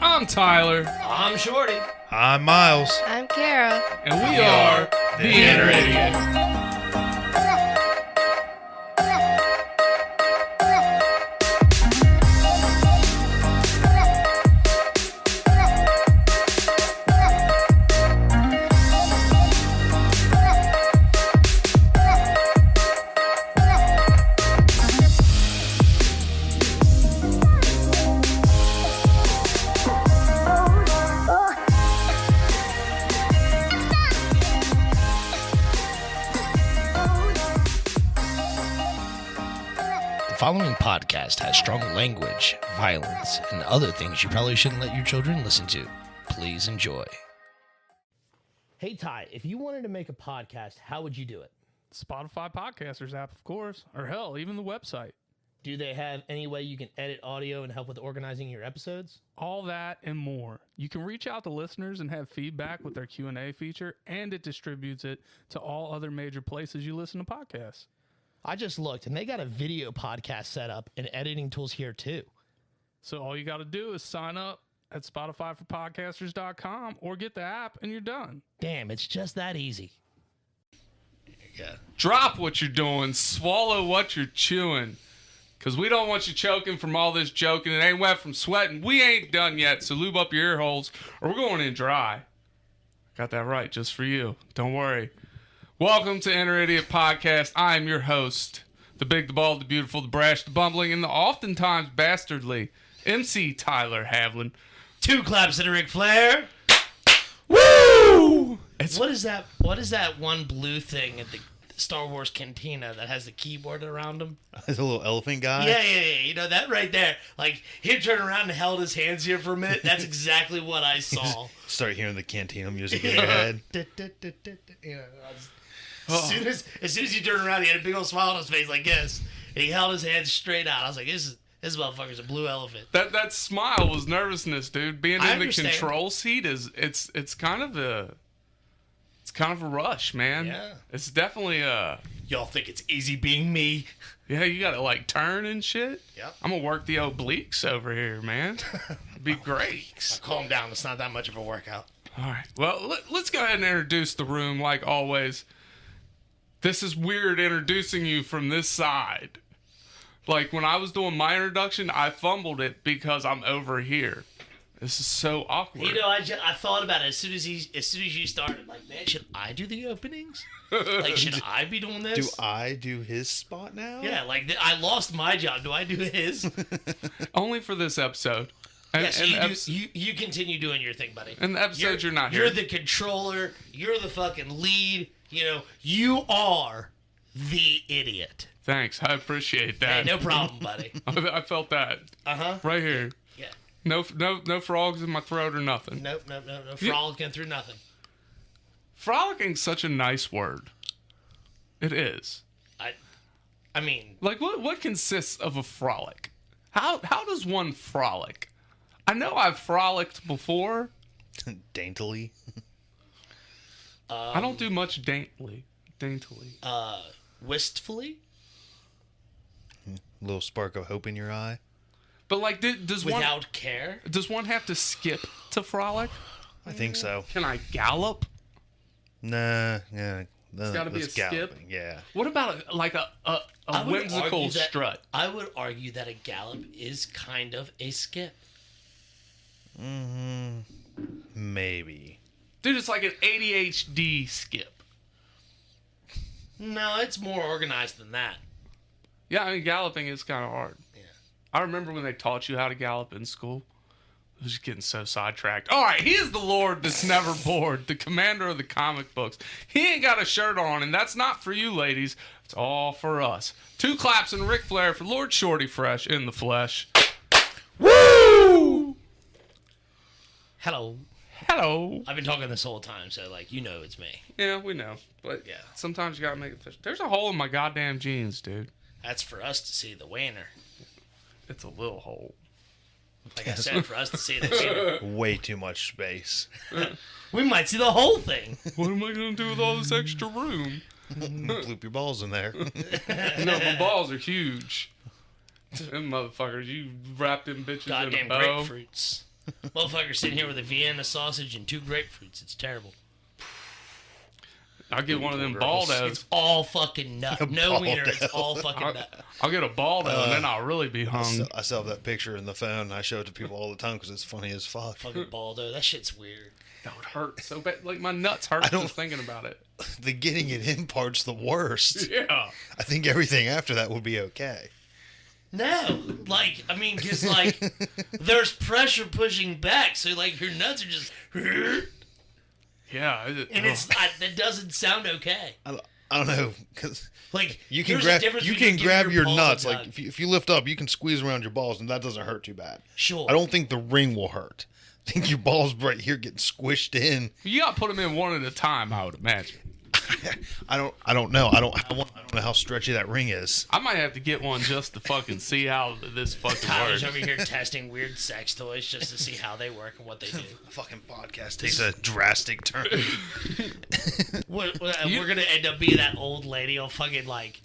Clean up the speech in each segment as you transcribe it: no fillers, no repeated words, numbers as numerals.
I'm Tyler. I'm Shorty. I'm Miles. I'm Kara. And we are the Inner Idiot. The following podcast has strong language, violence, and other things you probably shouldn't let your children listen to. Please enjoy. Hey, Ty, if you wanted to make a podcast, how would you do it? Spotify Podcasters app, of course. Or hell, even the website. Do they have any way you can edit audio and help with organizing your episodes? All that and more. You can reach out to listeners and have feedback with their Q&A feature, and it distributes it to all other major places you listen to podcasts. I just looked, and they got a video podcast set up and editing tools here, too. So all you got to do is sign up at SpotifyForPodcasters.com or get the app, and you're done. Damn, it's just that easy. Yeah. Drop what you're doing. Swallow what you're chewing. Because we don't want you choking from all this joking. It ain't wet from sweating. We ain't done yet, so lube up your ear holes, or we're going in dry. Got that right, just for you. Don't worry. Welcome to Inner Idiot Podcast. I am your host, the big, the bald, the beautiful, the brash, the bumbling, and the oftentimes bastardly MC Tyler Havlin. Two claps and a Ric Flair. Woo! What is that? What is that one blue thing at the Star Wars Cantina that has the keyboard around him? There's a little elephant guy. Yeah. You know, that right there. Like, he turned around and held his hands here for a minute. That's exactly what I saw. Start hearing the cantina music in your head. You know, as soon as he turned around, he had a big old smile on his face like this. And he held his hands straight out. I was like, this motherfucker's a blue elephant. That smile was nervousness, dude. Being I in the understand. control seat it's kind of a rush, man. Yeah. It's definitely Y'all think it's easy being me? yeah, you gotta like turn and shit. Yep. I'm gonna work the obliques over here, man. It'd be great. Calm down. It's not that much of a workout. All right. Well, let's go ahead and introduce the room like always. This is weird introducing you from this side. Like, when I was doing my introduction, I fumbled it because I'm over here. This is so awkward. You know, I thought about it as soon as you started. Like, man, should I do the openings? Like, should I be doing this? Do I do his spot now? Yeah, like I lost my job. Do I do his? Only for this episode. And, Yes, you continue doing your thing, buddy. And the episodes you're not here. You're the controller. You're the fucking lead. You know, you are the idiot. Thanks. I appreciate that. Hey, no problem, buddy. I felt that. Uh-huh. Right here. Yeah. No frogs in my throat or nothing. No. Frolicking through nothing. Frolicking such a nice word. It is. I mean, Like, what consists of a frolic? How does one frolic? I know I've frolicked before. Daintily. I don't do much daintily. wistfully. A little spark of hope in your eye. But like, does Without care. one have to skip to frolic? I think so. Can I gallop? Nah, yeah. It's got to be a skip. Galloping, yeah. What about a whimsical strut? I would argue that a gallop is kind of a skip. Maybe. Dude, it's like an ADHD skip. No, it's more organized than that. Yeah, I mean, galloping is kind of hard. Yeah. I remember when they taught you how to gallop in school. I was just getting so sidetracked. All right, he is the Lord that's never bored, the commander of the comic books. He ain't got a shirt on, and that's not for you, ladies. It's all for us. Two claps and Ric Flair for Lord Shorty Fresh in the flesh. Woo! Hello. Hello. I've been talking this whole time, so, like, you know it's me. Yeah, we know. But Yeah. sometimes you gotta make it official. There's a hole in my goddamn jeans, dude. That's for us to see the wiener. It's a little hole. Like I said, for us to see the wiener. Way too much space. We might see the whole thing. What am I gonna do with all this extra room? Loop your balls in there. No, my balls are huge. Them motherfuckers, you wrapped them bitches Goddamn in a bow. grapefruits. Motherfucker sitting here with a Vienna sausage and 2 grapefruits. It's terrible. I'll get one of them Girls. Baldos. It's all fucking nut. No wiener. It's all fucking nut. I'll get a Baldo, and then I'll really be hung. I still have that picture in the phone. And I show it to people all the time because it's funny as fuck. Fucking Baldo. That shit's weird. That would hurt so bad. Like, my nuts hurt don't- just thinking about it. The getting it in part's the worst. Yeah. I think everything after that would be okay. No. Like, I mean, because, like, there's pressure pushing back. So, like, your nuts are just... Yeah. And it's not, that doesn't sound okay. I don't know because Like, you can there's a grab difference you between can giving grab your balls nuts a like tug. if you lift up, you can squeeze around your balls and that doesn't hurt too bad. Sure. I don't think the ring will hurt. I think your balls right here getting squished in. You got to put them in one at a time, I would imagine. I don't know. I don't know how stretchy that ring is. I might have to get one just to fucking see how this fucking Tyler's works. over here testing weird sex toys just to see how they work and what they do. The fucking podcast takes a drastic turn. We're going to end up being that old lady on fucking, like,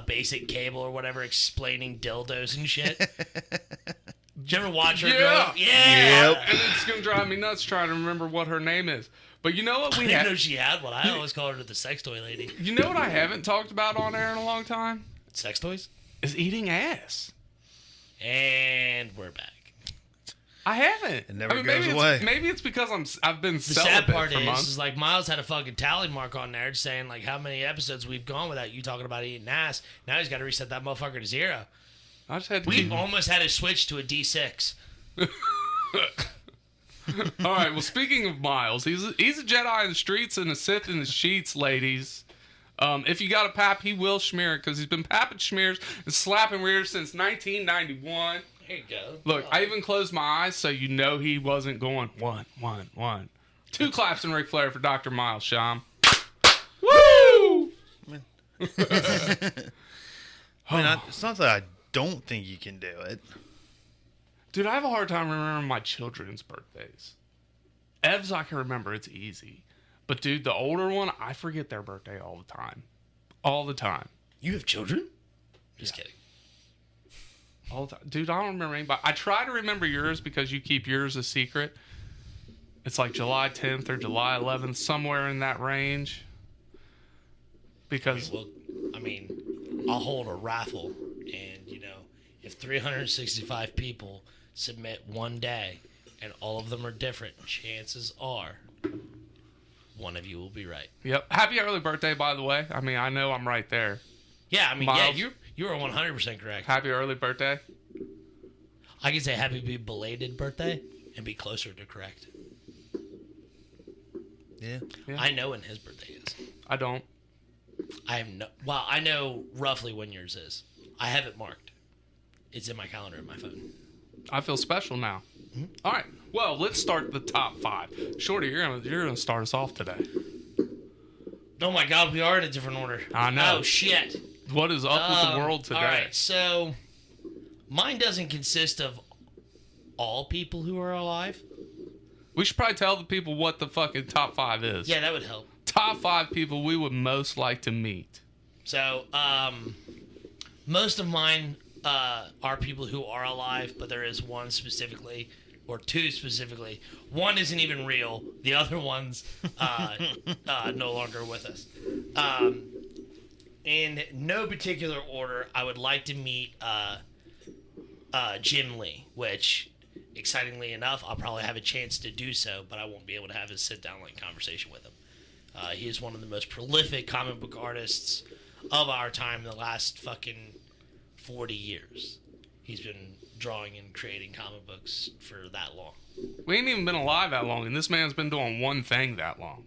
basic cable or whatever explaining dildos and shit. Did you ever watch her? Yeah. Yeah. Yep. And it's going to drive me nuts trying to remember what her name is. But you know what I we didn't know have? she had one. I always called her the sex toy lady. You know what I haven't talked about on air in a long time? Sex toys? Is eating ass. And we're back. I haven't. It never maybe goes away. Maybe it's because I've been The celibate sad part for months. is like Miles had a fucking tally mark on there saying like how many episodes we've gone without you talking about eating ass. Now he's got to reset that motherfucker to 0. I just had to We keep... almost had to switch to a D6. All right. Well, speaking of Miles, he's a Jedi in the streets and a Sith in the sheets, ladies. If you got a pap, he will smear it because he's been papping schmears and slapping rears since 1991. Here you go. Look, I even closed my eyes so you know he wasn't going 1, 1, 1. 2 claps and Ric Flair for Dr. Miles Sham. Woo! It's not that I don't think you can do it. Dude, I have a hard time remembering my children's birthdays. Ev's, I can remember. It's easy. But, dude, the older one, I forget their birthday all the time. All the time. You have children? Just kidding. All the time. Dude, I don't remember anybody. I try to remember yours because you keep yours a secret. It's like July 10th or July 11th, somewhere in that range. Because... Well, I mean, I'll hold a raffle, and you know, if 365 people submit one day, and all of them are different, chances are one of you will be right. Yep. Happy early birthday, by the way. I mean, I know I'm right there. Yeah, I mean, Miles? yeah, you are 100% correct. Happy early birthday. I can say happy belated birthday and be closer to correct. Yeah. I know when his birthday is. I don't. I have no. Well, I know roughly when yours is. I have it marked. It's in my calendar in my phone. I feel special now. All right. Well, let's start the top 5. Shorty, you're gonna start us off today. Oh my God, we are in a different order. I know. Oh shit. What is up with the world today? All right, so mine doesn't consist of all people who are alive. We should probably tell the people what the fucking top 5 is. Yeah, that would help. Top 5 people we would most like to meet. So, most of mine are people who are alive, but there is one specifically, or 2 specifically. One isn't even real. The other one's no longer with us. In no particular order, I would like to meet Jim Lee, which, excitingly enough, I'll probably have a chance to do so, but I won't be able to have a sit-down like conversation with him. He is one of the most prolific comic book artists of our time in the last fucking 40 years. He's been drawing and creating comic books for that long. We ain't even been alive that long, and this man's been doing one thing that long.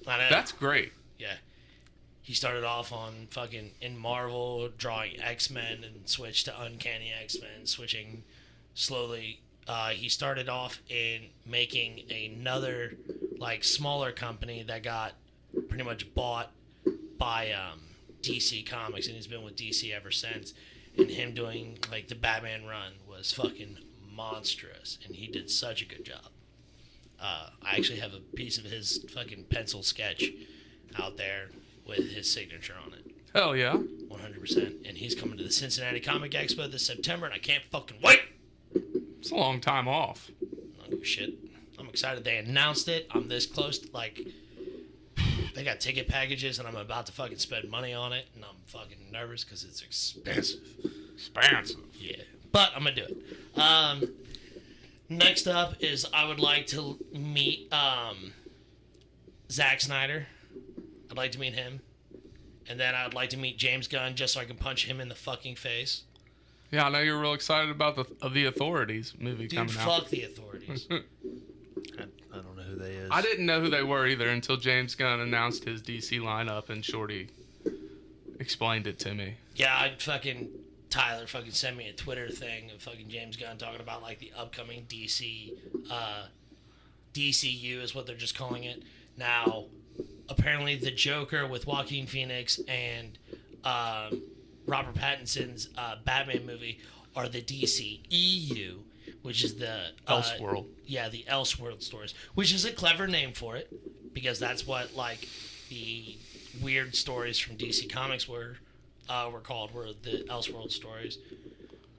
I know. That's great. Yeah. He started off on fucking in Marvel, drawing X-Men, and switched to Uncanny X-Men, switching slowly. He started off in making another, like, smaller company that got pretty much bought by DC Comics, and he's been with DC ever since. And him doing, like, the Batman run was fucking monstrous, and he did such a good job. I actually have a piece of his fucking pencil sketch out there with his signature on it. Hell yeah. 100%. And he's coming to the Cincinnati Comic Expo this September, and I can't fucking wait. It's a long time off. I don't give a shit. I'm excited. They announced it. I'm this close to, like, they got ticket packages, and I'm about to fucking spend money on it, and I'm fucking nervous because it's expensive. Expansive. Yeah. But I'm going to do it. Next up is I would like to meet Zack Snyder. I'd like to meet him. And then I'd like to meet James Gunn just so I can punch him in the fucking face. Yeah, I know you're real excited about the Authorities movie Dude, coming out. fuck the Authorities. I don't know who they is. I didn't know who they were either until James Gunn announced his DC lineup and Shorty explained it to me. Yeah, Tyler fucking sent me a Twitter thing of fucking James Gunn talking about like the upcoming DCU is what they're just calling it. Now, apparently the Joker with Joaquin Phoenix and Robert Pattinson's Batman movie are the DCEU, which is the Elseworld. Yeah, the Elseworld stories, which is a clever name for it because that's what like the weird stories from DC Comics were the Elseworld stories.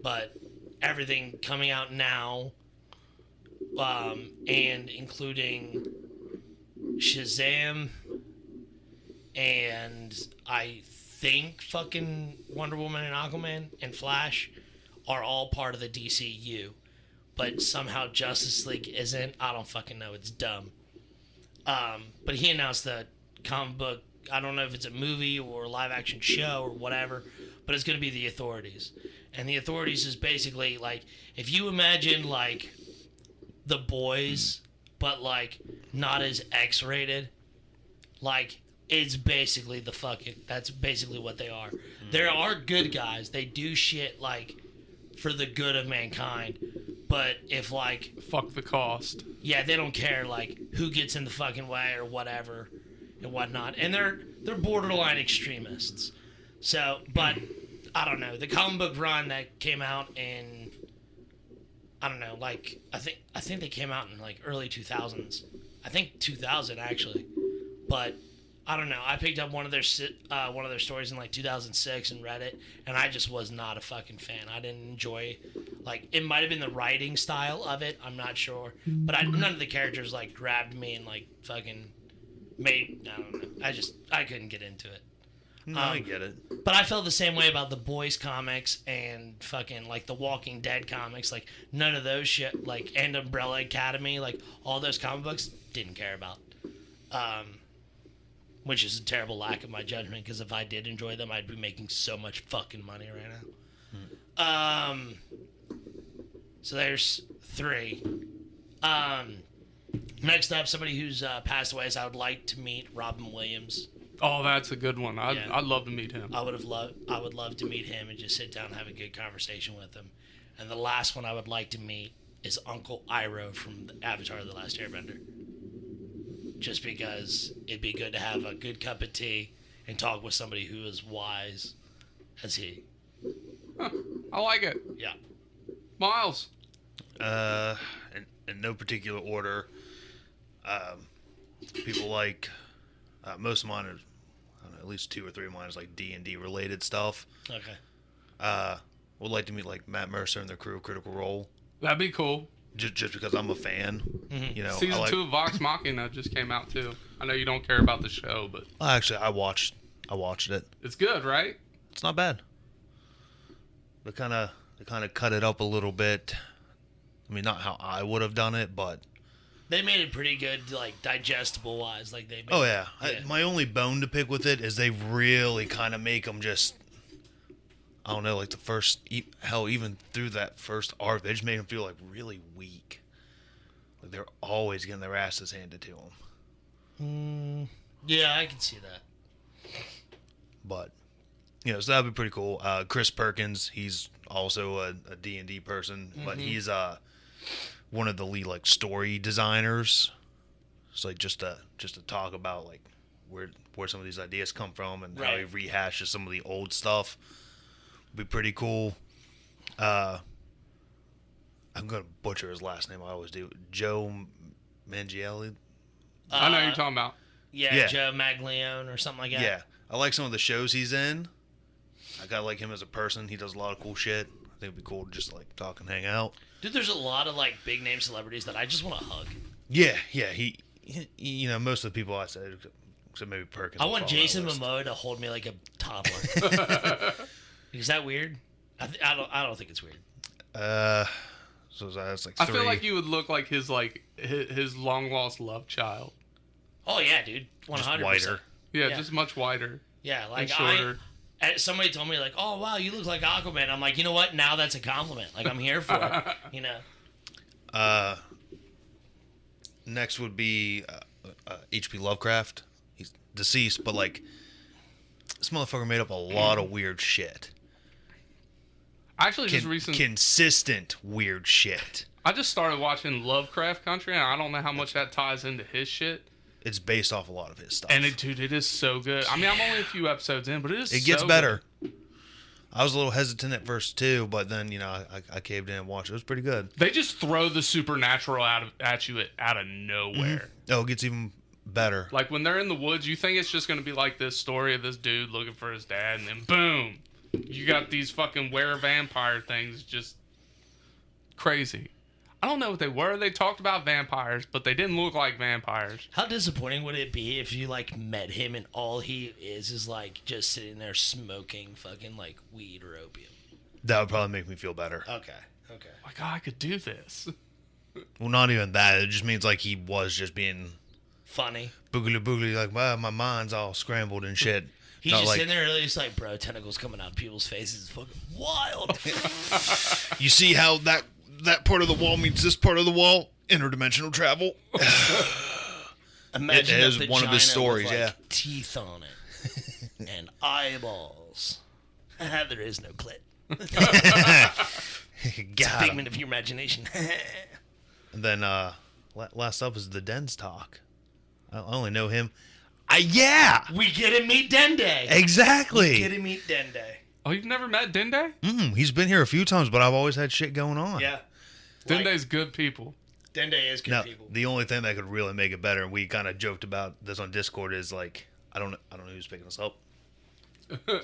But everything coming out now, and including Shazam, and I think fucking Wonder Woman and Aquaman and Flash are all part of the DCU. But somehow Justice League isn't. I don't fucking know. It's dumb. But he announced the comic book. I don't know if it's a movie or a live action show or whatever, but it's going to be The Authorities. And The Authorities is basically like, if you imagine like The Boys, but like not as X-rated, like it's basically that's basically what they are. There are good guys. They do shit like for the good of mankind. But if like Fuck the cost. yeah, they don't care like who gets in the fucking way or whatever and whatnot. And they're borderline extremists. So, but I don't know. The comic book run that came out in I don't know, like I think they came out in like early 2000s. I think 2000 actually. But I don't know. I picked up one of their stories in like 2006 and read it, and I just was not a fucking fan. I didn't enjoy, like, it might have been the writing style of it. I'm not sure, but none of the characters like grabbed me and like fucking made. I don't know. I couldn't get into it. No, I get it. But I felt the same way about the Boys comics and fucking like the Walking Dead comics. Like none of those shit, like and Umbrella Academy, like all those comic books, didn't care about. Which is a terrible lack of my judgment, because if I did enjoy them, I'd be making so much fucking money right now. So there's 3. Next up, somebody who's passed away is I would like to meet Robin Williams. Oh, that's a good one. I'd love to meet him. I would love to meet him and just sit down and have a good conversation with him. And the last one I would like to meet is Uncle Iroh from Avatar: The Last Airbender. Just because it'd be good to have a good cup of tea and talk with somebody who is wise as he. Huh, I like it. Yeah. Miles. In no particular order. People like most of mine are, I don't know, at least 2 or 3 of mine is like D&D related stuff. Okay. Would like to meet like Matt Mercer and their crew of Critical Role. That'd be cool. Just because I'm a fan, you know. Season 2 of Vox Machina just came out too. I know you don't care about the show, but Actually, I watched it. it's good, right? It's not bad. They kind of cut it up a little bit. I mean, not how I would have done it, but They made it pretty good, like digestible wise. Like they. Made oh yeah. Yeah. My only bone to pick with it is they really kind of make them just. I don't know, like the first, hell, even through that first arc, they just made them feel like really weak. Like they're always getting their asses handed to them. Yeah, I can see that. But, you know, so that'd be pretty cool. Chris Perkins, he's also a D&D person, but he's one of the lead like story designers. It's like just to talk about like where some of these ideas come from and how he rehashes some of the old stuff. Be pretty cool. I'm gonna butcher his last name. I always do. Joe Manganiello. I know who you're talking about. Yeah, Yeah. Joe Maglione or something like that. Yeah, I like some of the shows he's in. I gotta like him as a person. He does a lot of cool shit. I think it'd be cool to just like talk and hang out. Dude, there's a lot of like big name celebrities that I just want to hug. Yeah. He you know, most of the people I said, except maybe Perkins. I will want follow that Jason list. Momoa to hold me like a toddler. Is that weird? I don't think it's weird. So that's like I three. feel like you would look like his long lost love child. Oh yeah, dude, 100%. Just whiter. Yeah, Yeah. just much wider. Yeah, like and shorter. somebody told me like, oh wow, you look like Aquaman. I'm like, you know what? Now that's a compliment. Like I'm here for it. You know. Next would be H.P. Lovecraft. He's deceased, but like this motherfucker made up a lot of weird shit. I actually just recently, Consistent weird shit. I just started watching Lovecraft Country, and I don't know how much that ties into his shit. It's based off a lot of his stuff. And dude, it is so good. I mean, I'm only a few episodes in, but it is. It gets so better. good. I was a little hesitant at first too, but then you know I caved in and watched it. It was pretty good. They just throw the supernatural at you out of nowhere. Oh, it gets even better. Like when they're in the woods, you think it's just gonna be like this story of this dude looking for his dad, and then boom, you got these fucking were-vampire things. Just crazy. I don't know what they were. They talked about vampires, but they didn't look like vampires. How disappointing would it be if you like met him and all he is like just sitting there smoking fucking like weed or opium? That would probably make me feel better. Okay. Like, oh, I could do this. Well, not even that. It just means like he was just being Funny. boogly, like, well, my mind's all scrambled and shit. He's Not just like, sitting there, really just like, bro, tentacles coming out of people's faces. It's fucking wild. you see how that part of the wall meets this part of the wall? Interdimensional travel. Imagine It is a one of his vagina stories, with, like, yeah. teeth on it and eyeballs. There is no clit. It's a Got him. figment of your imagination. And then last up is the Dens talk. I only know him. Yeah, We get to meet Dende. exactly. We get to meet Dende. Oh, you've never met Dende? He's been here a few times, but I've always had shit going on. Yeah. Dende's good people. Dende is good No, people. the only thing that could really make it better, and we kind of joked about this on Discord, is like I don't know who's picking us up.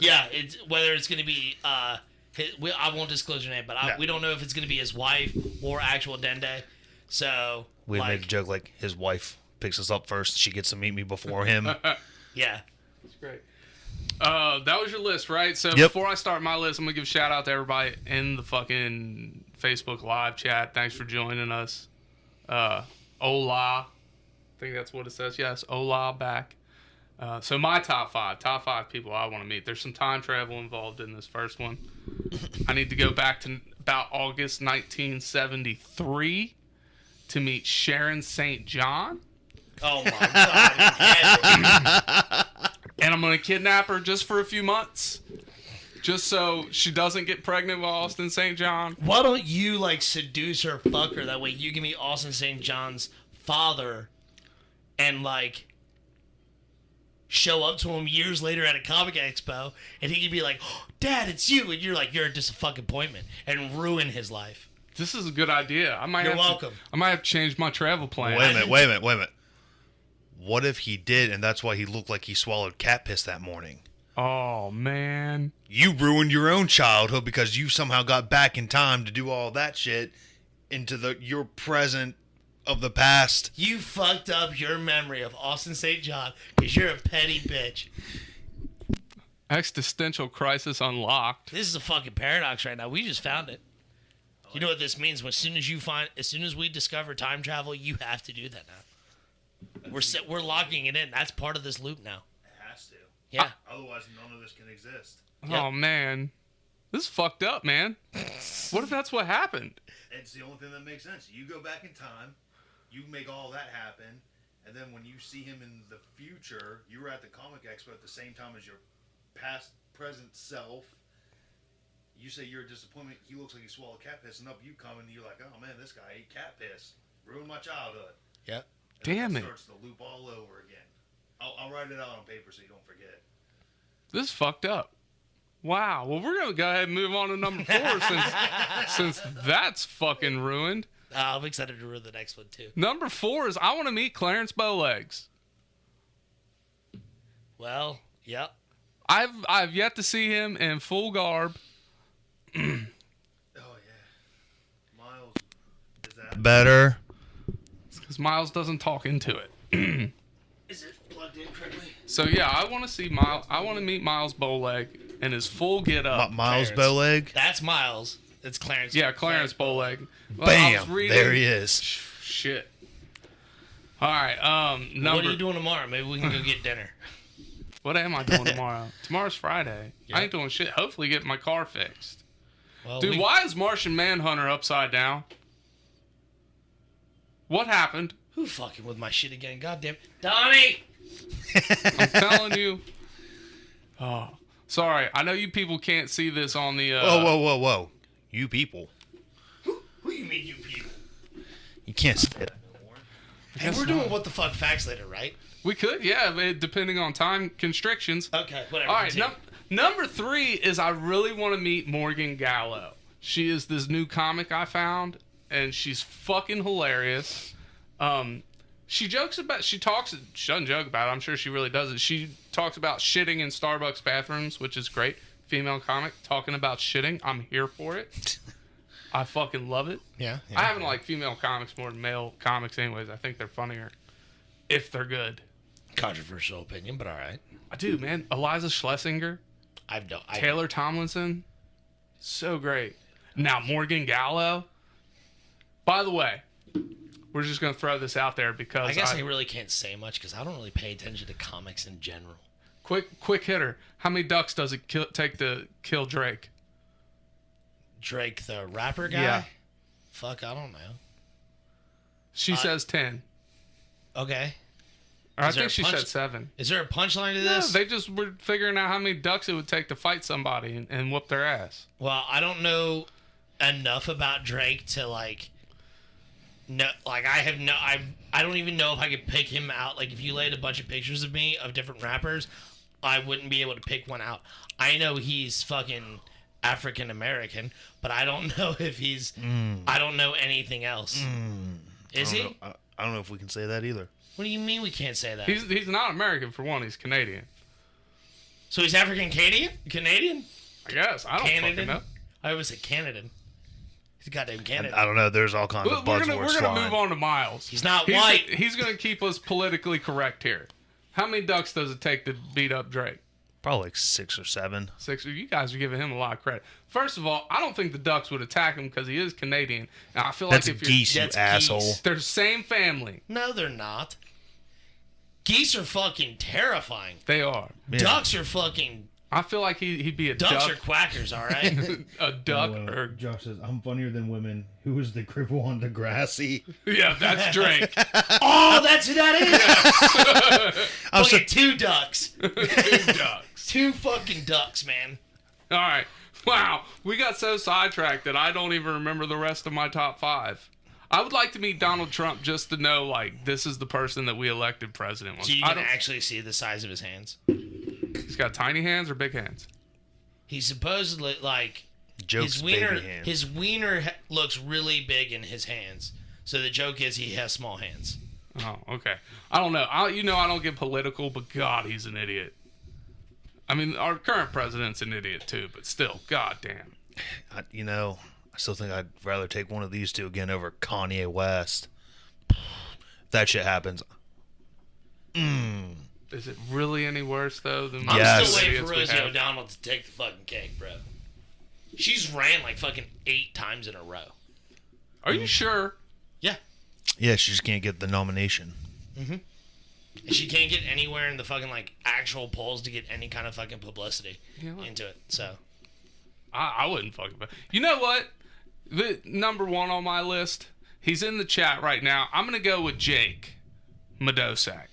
Yeah, it's whether it's going to be I won't disclose her name, but No. we don't know if it's going to be his wife or actual Dende. So We like, made a joke like his wife picks us up first. She gets to meet me before him. yeah. That's great. That was your list, right? So Yep. before I start my list, I'm gonna give a shout out to everybody in the fucking Facebook live chat. Thanks for joining us. Hola. I think that's what it says. Yes, hola back. So my top five people I want to meet. There's some time travel involved in this first one. I need to go back to about August 1973 to meet Sharon St. John. Oh my god. And I'm going to kidnap her just for a few months. Just so she doesn't get pregnant with Austin St. John. Why don't you like seduce her, fuck her? That way you can meet Austin St. John's father and like show up to him years later at a comic expo and he can be like, oh, Dad, it's you. And you're like, you're a disappointment and ruin his life. This is a good idea. I might You're have welcome. I might have to change my travel plan. Wait a minute. What if he did, and that's why he looked like he swallowed cat piss that morning? Oh, man. You ruined your own childhood because you somehow got back in time to do all that shit into your present of the past. You fucked up your memory of Austin St. John because you're a petty bitch. Existential crisis unlocked. This is a fucking paradox right now. We just found it. You know what this means? As soon as we discover time travel, you have to do that now. We're locking it in. That's part of this loop now. It has to. Yeah. Otherwise, none of this can exist. Oh, man. This is fucked up, man. What if that's what happened? It's the only thing that makes sense. You go back in time, you make all that happen, and then when you see him in the future, you were at the comic expo at the same time as your past, present self. You say you're a disappointment. He looks like he swallowed cat piss, and up you come, and you're like, oh man, this guy ate cat piss. Ruined my childhood. Yep. And then Damn it. Starts the loop all over again. I'll write it out on paper so you don't forget. This is fucked up. Wow. Well, we're going to go ahead and move on to number 4 since that's fucking ruined. I'm excited to read the next one, too. Number 4 is I want to meet Clarence Bowlegs. Well, yep. I've yet to see him in full garb. Oh yeah, Miles. Is that better? Because Miles doesn't talk into it. Is it plugged in correctly? So yeah, I want to see Miles. I want to meet Miles Bowleg in his full get up. Miles Clarence. Bowleg. That's Miles. It's Clarence. Yeah, Clarence Bowleg. Well, I was Bam! reading- There he is. Shit. All right. What are you doing tomorrow? Maybe we can go get dinner. What am I doing tomorrow? Tomorrow's Friday. Yeah. I ain't doing shit. Hopefully, get my car fixed. Well, Dude, why is Martian Manhunter upside down? What happened? Who fucking with my shit again? Goddamn, Donnie! I'm telling you. Oh, sorry. I know you people can't see this on the. Whoa! You people, Who you mean, you people? you can't say that. Hey, we're doing what the fuck facts later, right? We could, yeah, depending on time constrictions. Okay, whatever. All right, number 3 is I really want to meet Morgan Gallo. She is this new comic I found, and she's fucking hilarious. She doesn't joke about it. I'm sure she really does it. She talks about shitting in Starbucks bathrooms, which is great. Female comic talking about shitting. I'm here for it. I fucking love it. Yeah. I haven't liked female comics more than male comics anyways. I think they're funnier if they're good. Controversial opinion, but all right. I do, man. Eliza Schlesinger, Taylor Tomlinson, so great. Now Morgan Gallo. By the way, we're just gonna throw this out there because I guess I really can't say much because I don't really pay attention to comics in general. quick hitter. How many ducks does it take to kill Drake? Drake, the rapper guy? Yeah. Fuck, I don't know. She says 10. Okay. Or I Is there think she a punch- said 7. Is there a punchline to No, this? they just were figuring out how many ducks it would take to fight somebody and whoop their ass. Well, I don't know enough about Drake to I don't even know if I could pick him out. Like, if you laid a bunch of pictures of me of different rappers, I wouldn't be able to pick one out. I know he's fucking African American, but I don't know if he's. I don't know anything else. Is he? I don't know if we can say that either. What do you mean we can't say that? He's not American for one. He's Canadian. So he's African Canadian? Canadian? I guess. I don't fucking know. I always say Canadian. He's a goddamn Canadian. I don't know. There's all kinds of We're buzzwords gonna flying. move on to Miles. He's not white. He's gonna keep us politically correct here. How many ducks does it take to beat up Drake? Probably like 6 or 7. 6. You guys are giving him a lot of credit. First of all, I don't think the ducks would attack him because he is Canadian. Now, I feel That's like if geese, you That's asshole. geese. they're the same family, No, they're not. Geese are fucking terrifying. they are. Yeah. Ducks are fucking. I feel like he'd be a Ducks duck, are quackers, all right? a duck, or Josh says, I'm funnier than women. Who is the cripple on Degrassi? yeah, that's Drake. Oh, that's who that is. I'm Fucking 2 ducks. 2 ducks. 2 fucking ducks, man. All right. Wow, we got so sidetracked that I don't even remember the rest of my top 5. I would like to meet Donald Trump just to know, like, this is the person that we elected president. So you can actually see the size of his hands. He's got tiny hands or big hands? He's supposedly like Joke's his wiener. baby hands. His wiener looks really big in his hands. So the joke is he has small hands. Oh, okay. I don't know. I don't get political, but God, he's an idiot. I mean, our current president's an idiot too, but still, goddamn. I still think I'd rather take one of these two again over Kanye West. If that shit happens. Is it really any worse though than I'm Yes. still waiting for idiots we Rosie have? O'Donnell to take the fucking cake, bro. She's ran like fucking 8 times in a row. Are you sure? Yeah. Yeah, she just can't get the nomination. And she can't get anywhere in the fucking like actual polls to get any kind of fucking publicity into it. So I wouldn't fucking. You know what? The number 1 on my list. He's in the chat right now. I'm gonna go with Jake Medosak.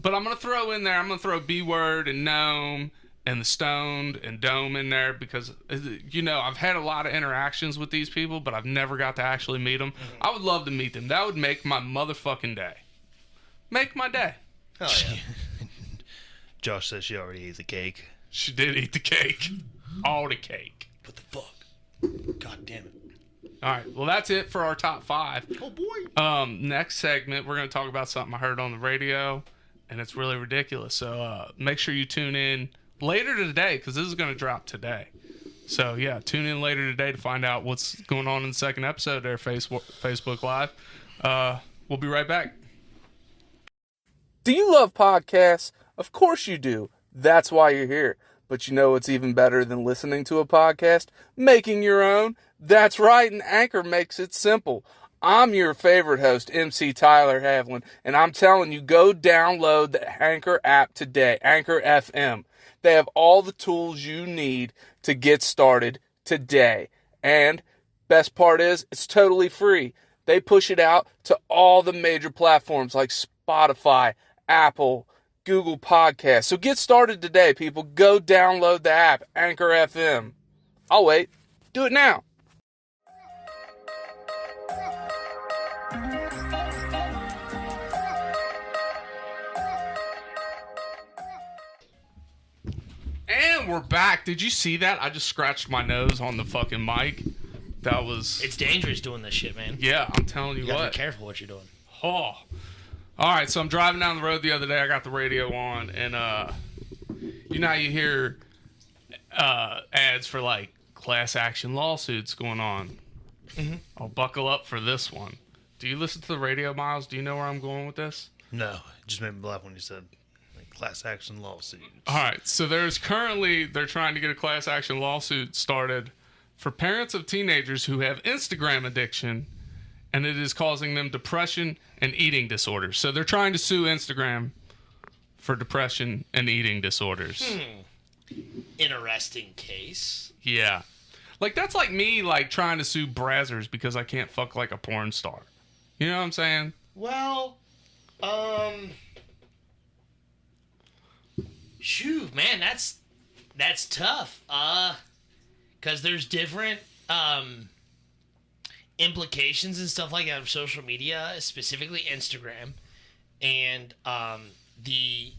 But I'm going to throw in there, I'm going to throw B-Word and Gnome and the Stoned and Dome in there because, I've had a lot of interactions with these people, but I've never got to actually meet them. I would love to meet them. That would make my motherfucking day. Make my day. hell yeah. Josh says she already ate the cake. She did eat the cake. All the cake. What the fuck? God damn it. All right. Well, that's it for our top 5. Oh boy. Next segment, we're going to talk about something I heard on the radio, and it's really ridiculous. So make sure you tune in later today, because this is going to drop today. So, yeah, tune in later today to find out what's going on in the second episode there, Facebook Live. We'll be right back. Do you love podcasts? Of course you do. That's why you're here. But you know what's even better than listening to a podcast? Making your own. That's right, and Anchor makes it simple. I'm your favorite host, MC Tyler Havlin, and I'm telling you, go download the Anchor app today, Anchor FM. They have all the tools you need to get started today. And best part is, it's totally free. They push it out to all the major platforms like Spotify, Apple, Google Podcasts. So get started today, people. Go download the app, Anchor FM. I'll wait. Do it now. And we're back. Did you see that? I just scratched my nose on the fucking mic. That was... It's dangerous doing this shit, man. Yeah, I'm telling you You gotta what. be careful what you're doing. Oh. All right, so I'm driving down the road the other day. I got the radio on, and you know how you hear ads for, like, class action lawsuits going on. Mm-hmm. I'll buckle up for this one. Do you listen to the radio, Miles? Do you know where I'm going with this? No, it just made me laugh when you said like class action lawsuits. All right, so they're trying to get a class action lawsuit started for parents of teenagers who have Instagram addiction, and it is causing them depression and eating disorders. So they're trying to sue Instagram for depression and eating disorders. Interesting case. Yeah. Like, that's like me, like, trying to sue Brazzers because I can't fuck like a porn star. You know what I'm saying? Well, shoot, man, that's tough. Because there's different implications and stuff like that of social media, specifically Instagram, and the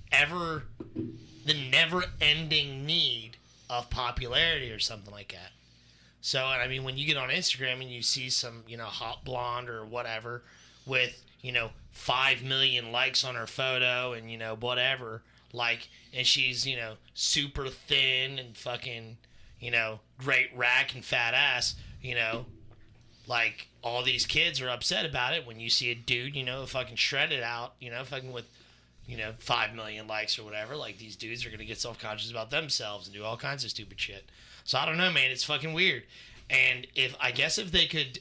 never-ending need of popularity or something like that. So, I mean, when you get on Instagram and you see some, hot blonde or whatever with, 5 million likes on her photo and, whatever, like, and she's, super thin and fucking, great rack and fat ass, like, all these kids are upset about it when you see a dude, fucking shredded out, fucking with, 5 million likes or whatever. Like, these dudes are going to get self-conscious about themselves and do all kinds of stupid shit. So I don't know, man. It's fucking weird. And if they could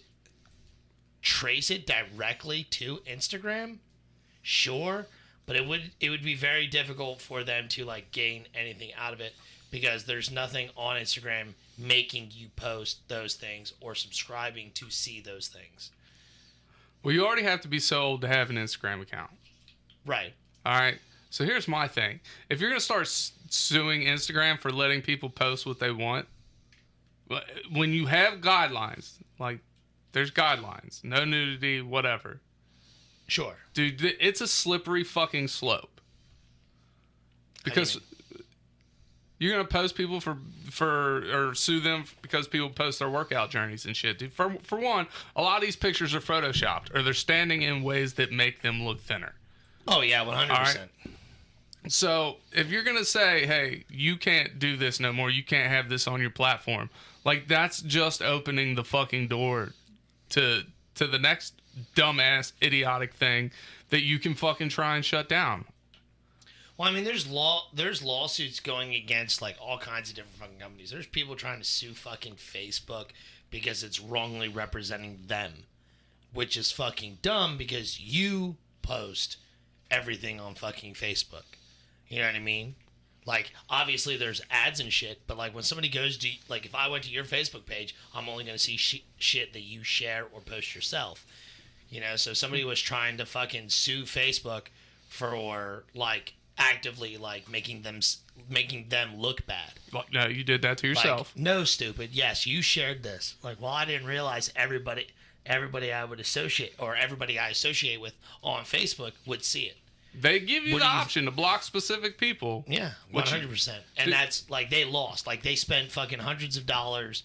trace it directly to Instagram, sure. But it would be very difficult for them to, like, gain anything out of it because there's nothing on Instagram making you post those things or subscribing to see those things. Well, you already have to be so old to have an Instagram account. Right. All right. So here's my thing. If you're going to start suing Instagram for letting people post what they want, when you have guidelines, like there's guidelines, no nudity, whatever. Sure. Dude, it's a slippery fucking slope. Because you're going to post people or sue them because people post their workout journeys and shit. Dude, for one, a lot of these pictures are photoshopped or they're standing in ways that make them look thinner. Oh, yeah, 100%. Right? So if you're going to say, hey, you can't do this no more, you can't have this on your platform, like that's just opening the fucking door to the next dumbass, idiotic thing that you can fucking try and shut down. Well, I mean, there's lawsuits going against, like, all kinds of different fucking companies. There's people trying to sue fucking Facebook because it's wrongly representing them, which is fucking dumb because you post everything on fucking Facebook. You know what I mean? Like, obviously there's ads and shit, but, like, when somebody goes to, like, if I went to your Facebook page, I'm only going to see shit that you share or post yourself. So somebody was trying to fucking sue Facebook for, like, actively, like, making them look bad. Like, no, you did that to yourself. Like, no, stupid. Yes, you shared this. Like, well, I didn't realize everybody I would associate or everybody I associate with on Facebook would see it. They give you the option to block specific people. Yeah, 100%. And that's, like, they lost. Like, they spent fucking hundreds of dollars,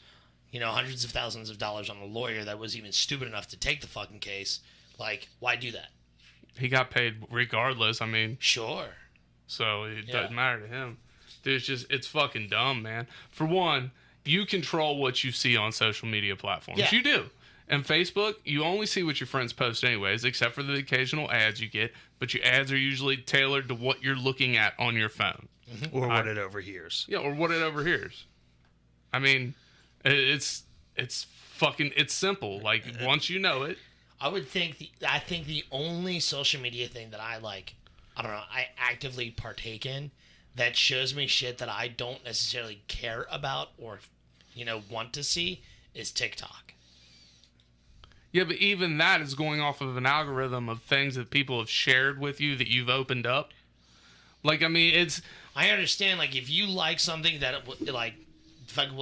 hundreds of thousands of dollars on a lawyer that was even stupid enough to take the fucking case. Like, why do that? He got paid regardless, I mean. Sure. So it doesn't matter to him. it's fucking dumb, man. For one, you control what you see on social media platforms. Yeah. You do. And Facebook, you only see what your friends post anyways, except for the occasional ads you get. But your ads are usually tailored to what you're looking at on your phone. Or what it overhears. Yeah, or what it overhears. I mean, it's simple. Like, once you know it. I think the only social media thing that I actively partake in that shows me shit that I don't necessarily care about or, want to see is TikTok. Yeah, but even that is going off of an algorithm of things that people have shared with you that you've opened up. Like, I mean, I understand, like, if you like something that, we'll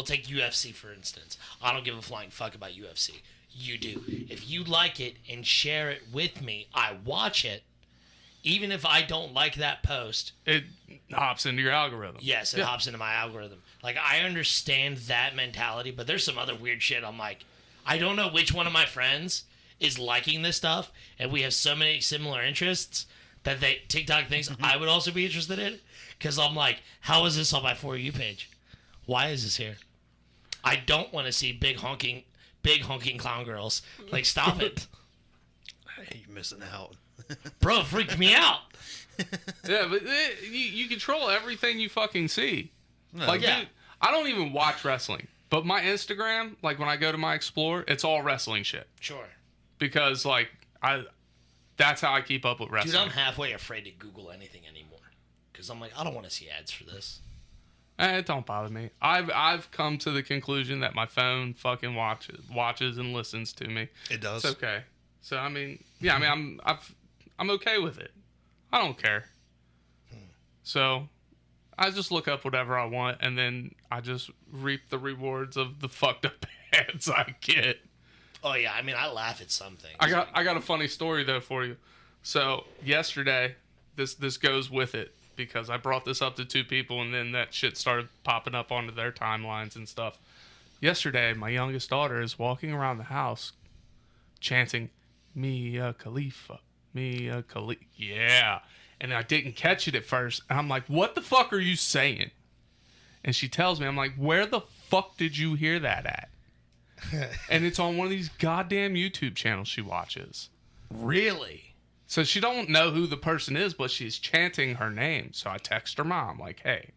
take UFC, for instance. I don't give a flying fuck about UFC. You do. If you like it and share it with me, I watch it. Even if I don't like that post. It hops into your algorithm. Yes, it hops into my algorithm. Like, I understand that mentality, but there's some other weird shit. I'm like, I don't know which one of my friends is liking this stuff, and we have so many similar interests that TikTok thinks I would also be interested in it. Because I'm like, how is this on my For You page? Why is this here? I don't want to see big honking clown girls. Like, stop it. You're missing out. Bro, it freaked me out. Yeah, but you control everything you fucking see. Like, Yeah. dude, I don't even watch wrestling. But my Instagram, like when I go to my Explore, it's all wrestling shit. Sure. Because, like, that's how I keep up with wrestling. Dude, I'm halfway afraid to Google anything anymore. Because I'm like, I don't want to see ads for this. It don't bother me. I've come to the conclusion that my phone fucking watches and listens to me. It does. It's okay. So I mean, yeah, I mean, I'm okay with it. I don't care. So I just look up whatever I want, and then I just reap the rewards of the fucked up ads I get. Oh yeah, I mean, I laugh at some things. I got a funny story though for you. So yesterday, this goes with it because I brought this up to two people, and then that shit started popping up onto their timelines and stuff. Yesterday, my youngest daughter is walking around the house, chanting, "Mia Khalifa, Mia Khalifa." Yeah, and I didn't catch it at first, and I'm like, "What the fuck are you saying?" And she tells me, I'm like, "Where the fuck did you hear that at?" And it's on one of these goddamn YouTube channels she watches. Really? So she don't know who the person is, but she's chanting her name. So I text her mom, like, "Hey,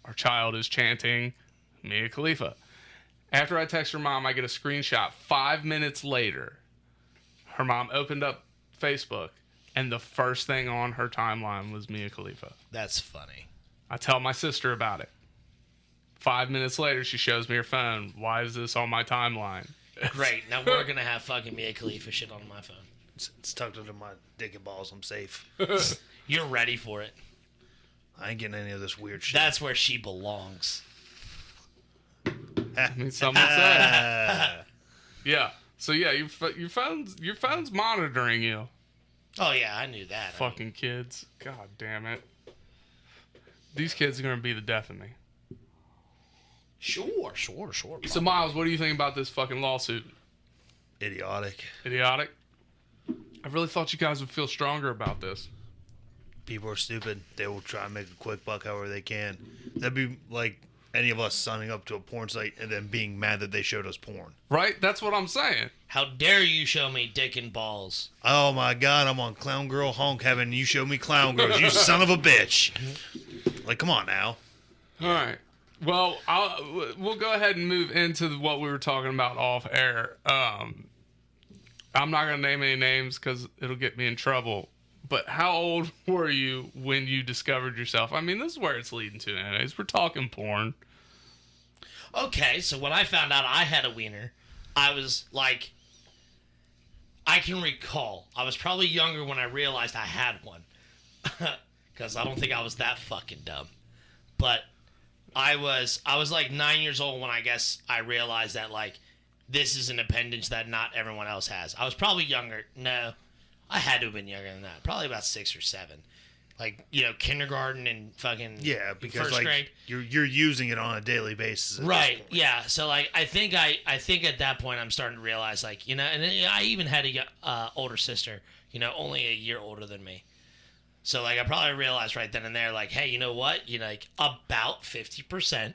our child is chanting Mia Khalifa." After I text her mom, I get a screenshot. 5 minutes later, her mom opened up Facebook, and the first thing on her timeline was Mia Khalifa. That's funny. I tell my sister about it. 5 minutes later, she shows me her phone. Why is this on my timeline? Great. Now we're going to have fucking Mia Khalifa shit on my phone. It's tucked under my dick and balls. I'm safe. You're ready for it. I ain't getting any of this weird shit. That's where she belongs. I mean, some would say. Yeah. So yeah, your phone's monitoring you. Oh yeah, I knew that. Fucking kids. God damn it. These kids are gonna be the death of me. Sure. So Miles, what do you think about this fucking lawsuit? Idiotic. Idiotic? I really thought you guys would feel stronger about this. People are stupid. They will try and make a quick buck however they can. That'd be like any of us signing up to a porn site and then being mad that they showed us porn. Right? That's what I'm saying. How dare you show me dick and balls? Oh my god, I'm on Clown Girl Honk Heaven. You show me Clown Girls, you son of a bitch. Like, come on now. All right. Well, we'll go ahead and move into what we were talking about off air. I'm not going to name any names because it'll get me in trouble. But how old were you when you discovered yourself? I mean, this is where it's leading to anyways. We're talking porn. Okay, so when I found out I had a wiener, I was like, I can recall. I was probably younger when I realized I had one. Because I don't think I was that fucking dumb. But I was like 9 years old when I guess I realized that, like, this is an appendage that not everyone else has. I was probably younger. No, I had to have been younger than that. Probably about 6 or 7. Like, you know, kindergarten and fucking because first like grade. you're using it on a daily basis. At Right. this point. Yeah. So like, I think at that point I'm starting to realize, like, you know, and I even had a older sister, you know, only a year older than me. So, like, I probably realized right then and there, like, hey, you know what? You know, like, about 50%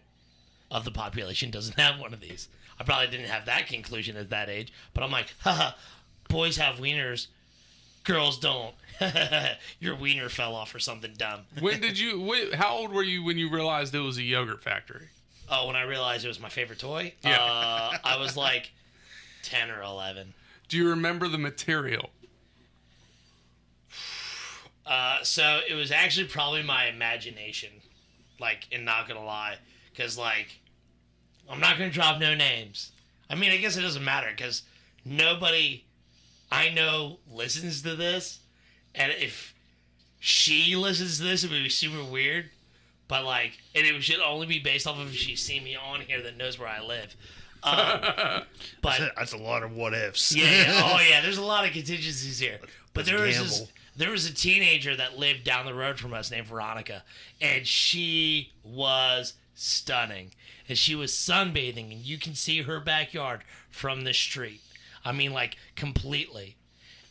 of the population doesn't have one of these. I probably didn't have that conclusion at that age, but I'm like, haha, boys have wieners, girls don't. Your wiener fell off or something dumb. How old were you when you realized it was a yogurt factory? Oh, when I realized it was my favorite toy? Yeah. I was like 10 or 11. Do you remember the material? So it was actually probably my imagination, like, and not gonna lie, because, like, I'm not gonna drop no names. I mean, I guess it doesn't matter, because nobody I know listens to this, and if she listens to this, it would be super weird, but, like, and it should only be based off of if she's seen me on here that knows where I live. But That's a lot of what ifs. yeah, oh yeah, there's a lot of contingencies here. But Let's there was a teenager that lived down the road from us named Veronica, and she was stunning. And she was sunbathing, and you can see her backyard from the street. I mean, like, completely.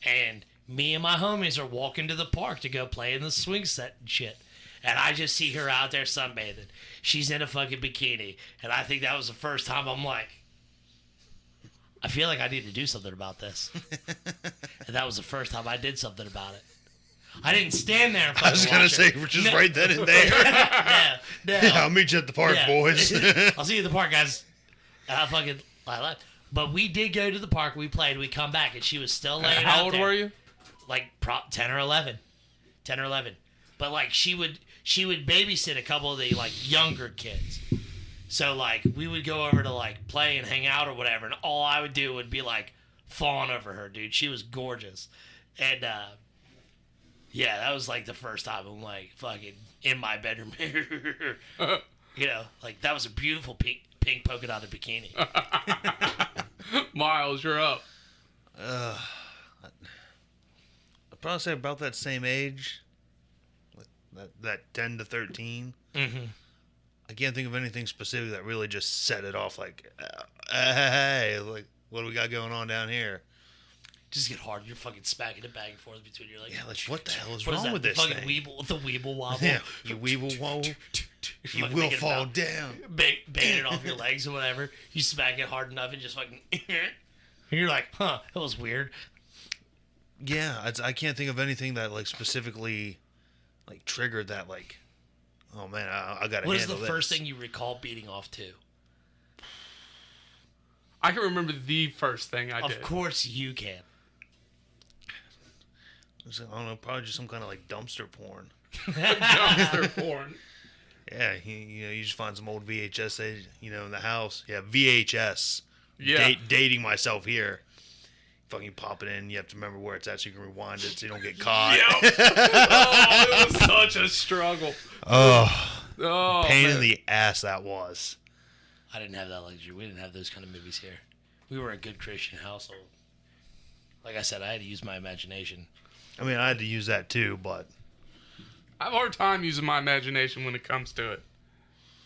And me and my homies are walking to the park to go play in the swing set and shit. And I just see her out there sunbathing. She's in a fucking bikini. And I think that was the first time I'm like, I feel like I need to do something about this. And that was the first time I did something about it. I didn't stand there and fucking I was going to say, we're just right then and there. no. Yeah, I'll meet you at the park, Yeah. boys. I'll see you at the park, guys. And I left. But we did go to the park. We played. We come back, and she was still laying out How old there. were you? Like 10 or 11. 10 or 11. But, like, she would babysit a couple of the, like, younger kids. So, like, we would go over to, like, play and hang out or whatever, and all I would do would be, like, fawn over her, dude. She was gorgeous. And, yeah, that was, like, the first time I'm, like, fucking in my bedroom. You know, like, that was a beautiful pink polka dotted bikini. Miles, you're up. I'd probably say about that same age. That 10 to 13. Mm-hmm. I can't think of anything specific that really just set it off like, hey, like, what do we got going on down here? Just get hard. You're fucking smacking it back and forth between your legs. Yeah, like, what the hell is What wrong that? with this fucking thing? The weeble wobble. Yeah, you weeble wobble. You fucking will making it fall about- down. Banging it off your legs or whatever. You smack it hard enough and just fucking... and you're like, huh, that was weird. Yeah, I can't think of anything that, like, specifically, like, triggered that, like, oh, man, I got to handle What this. is the first thing you recall beating off to? I can remember the first thing I did. Of course you can. I don't know, probably just some kind of, like, dumpster porn. Dumpster porn. Yeah, you just find some old VHS, in the house. Yeah, VHS. Yeah. Dating myself here. Fucking pop it in. You have to remember where it's at so you can rewind it so you don't get caught. Yep. Oh, it was such a struggle. Oh, Pain man. in the ass that was. I didn't have that luxury. We didn't have those kind of movies here. We were a good Christian household. Like I said, I had to use my imagination. I mean, I had to use that too, but I have a hard time using my imagination when it comes to it.